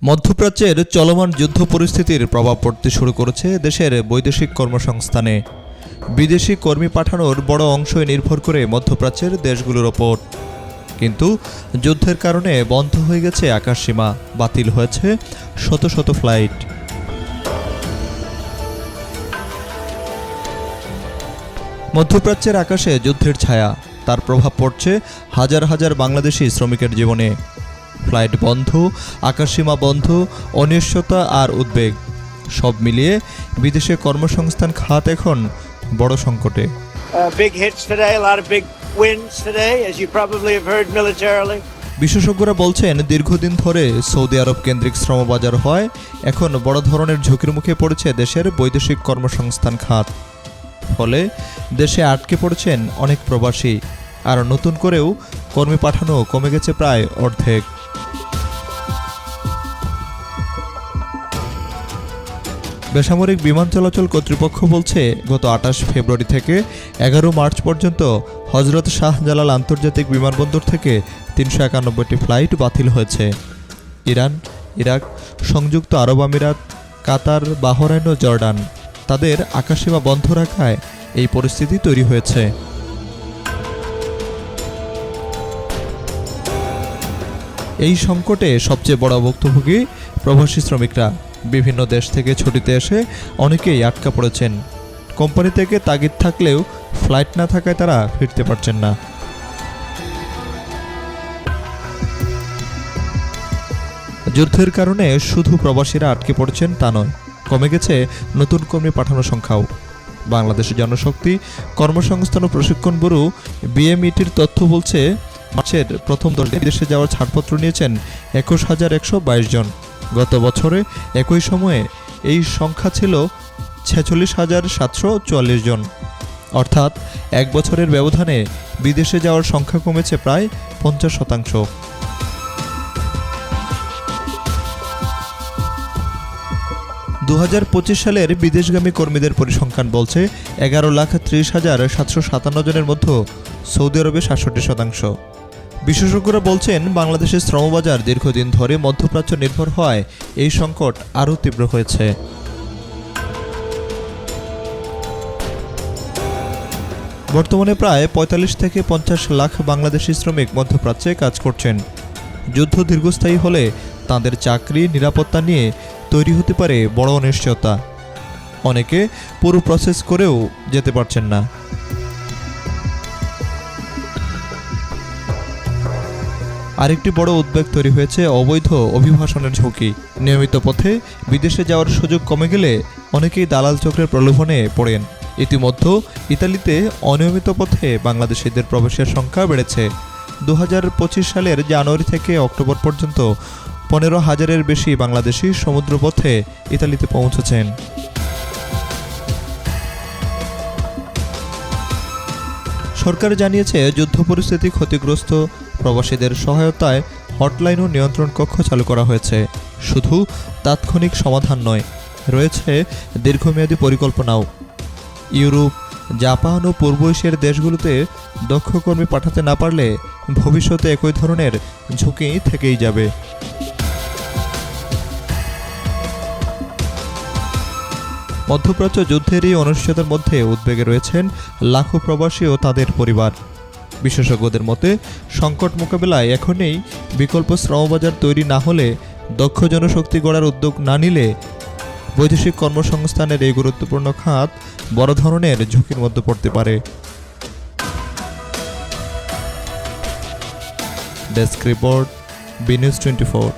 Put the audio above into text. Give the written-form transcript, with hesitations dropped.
মধ্যপ্রাচ্যের চলমান যুদ্ধ পরিস্থিতির প্রভাব পড়তে শুরু করেছে দেশের বৈদেশিক কর্মসংস্থানে। বিদেশি কর্মী পাঠানোর বড় অংশই নির্ভর করে মধ্যপ্রাচ্যের দেশগুলোর ওপর। কিন্তু যুদ্ধের কারণে বন্ধ হয়ে গেছে আকাশসীমা, বাতিল হয়েছে শত শত ফ্লাইট। মধ্যপ্রাচ্যের আকাশে যুদ্ধের ছায়া, তার প্রভাব পড়ছে হাজার হাজার বাংলাদেশি শ্রমিকের জীবনে। ফ্লাইট বন্ধ, আকাশসীমা বন্ধ, অনিশ্চয়তা আর উদ্বেগ সব মিলিয়ে বিদেশে কর্মসংস্থান খাত এখন বড় সংকটে। Big hits today, a lot of big wins today, as you probably have heard militarily. বিশেষজ্ঞরা বলছেন, দীর্ঘদিন ধরে সৌদি আরব কেন্দ্রিক শ্রমবাজার হয় এখন বড় ধরনের ঝুঁকির মুখে পড়েছে দেশের বৈদেশিক কর্মসংস্থান খাত। ফলে দেশে আটকে পড়েছেন অনেক প্রবাসী, আর নতুন করেও কর্মী পাঠানো কমে গেছে প্রায় অর্ধেক। বেসামরিক বিমান চলাচল কর্তৃপক্ষ বলছে, গত ২৮ ফেব্রুয়ারি থেকে ১১ মার্চ পর্যন্ত হজরত শাহজালাল আন্তর্জাতিক বিমানবন্দর থেকে ৩৯১টি ফ্লাইট বাতিল হয়েছে। ইরান, ইরাক, সংযুক্ত আরব আমিরাত, কাতার, বাহরাইন ও জর্ডান তাদের আকাশসীমা বন্ধ রাখায় এই পরিস্থিতি তৈরি হয়েছে। এই সংকটে সবচেয়ে বড় ভুক্তভোগী প্রবাসী শ্রমিকরা। বিভিন্ন দেশ থেকে ছুটিতে এসে অনেকেই আটকা পড়েছেন। কোম্পানি থেকে তাগিদ থাকলেও ফ্লাইট না থাকায় তারা ফিরতে পারছেন না। যুদ্ধের কারণে শুধু প্রবাসীরা আটকে পড়ছেন তা নয়, কমে গেছে নতুন কর্মী পাঠানোর সংখ্যাও। বাংলাদেশের জনশক্তি কর্মসংস্থান ও প্রশিক্ষণ ব্যুরো বিএমইটির তথ্য বলছে, মার্চের প্রথম 10 দিনে বিদেশে যাওয়ার ছাড়পত্র নিয়েছেন ২১,১২২ জন। গত বছরে একই সময়ে এই সংখ্যা ছিল ৪৬,৭৪৪ জন। অর্থাৎ এক বছরের ব্যবধানে বিদেশে যাওয়ার সংখ্যা কমেছে প্রায় ৫০%। (২০২৫) সালের বিদেশগামী কর্মীদের পরিসংখ্যান বলছে, ১১,৩০,৭৫৭ জনের মধ্যে সৌদি আরবে ৬৭%। বিশেষজ্ঞরা বলছেন, বাংলাদেশের শ্রমবাজার দীর্ঘদিন ধরে মধ্যপ্রাচ্য নির্ভর হওয়ায় এই সংকট আরও তীব্র হয়েছে। বর্তমানে প্রায় ৪৫ থেকে ৫০ লাখ বাংলাদেশি শ্রমিক মধ্যপ্রাচ্যে কাজ করছেন। যুদ্ধ দীর্ঘস্থায়ী হলে তাঁদের চাকরি, নিরাপত্তা নিয়ে তৈরি হতে পারে বড় অনিশ্চয়তা। অনেকে পুরো প্রসেস করেও যেতে পারছেন না। আরেকটি বড় উদ্বেগ তৈরি হয়েছে অবৈধ অভিবাসনের ঝুঁকি। নিয়মিত পথে বিদেশে যাওয়ার সুযোগ কমে গেলে অনেকেই দালাল চক্রের প্রলোভনে পড়েন। ইতিমধ্যে ইতালিতে অনিয়মিত পথে বাংলাদেশিদের প্রবেশের সংখ্যা বেড়েছে। ২০২৫ সালের জানুয়ারি থেকে অক্টোবর পর্যন্ত ১৫,০০০-এর বেশি বাংলাদেশি সমুদ্রপথে ইতালিতে পৌঁছেছেন। সরকার জানিয়েছে, যুদ্ধ পরিস্থিতি ক্ষতিগ্রস্ত প্রবাসীদের সহায়তায় হটলাইন ও নিয়ন্ত্রণ কক্ষ চালু করা হয়েছে। শুধু তাৎক্ষণিক সমাধান নয়, রয়েছে দীর্ঘমেয়াদী পরিকল্পনাও। ইউরোপ, জাপান ও পূর্ব এশিয়ার দেশগুলোতে দক্ষ কর্মী পাঠাতে না পারলে ভবিষ্যতে একই ধরনের ঝুঁকি থেকেই যাবে। মধ্যপ্রাচ্য যুদ্ধের এই অনিশ্চয়তার মধ্যে উদ্বেগে রয়েছেন লাখো প্রবাসী ও তাদের পরিবার। বিশেষজ্ঞদের মতে, সংকট মোকাবেলায় এখনই বিকল্প শ্রমবাজার তৈরি না হলে, দক্ষ জনশক্তি গড়ার উদ্যোগ না নিলে বৈদেশিক কর্মসংস্থানের এই গুরুত্বপূর্ণ খাত বড় ধরনের ঝুঁকির মধ্যে পড়তে পারে। Desk report, B news 24।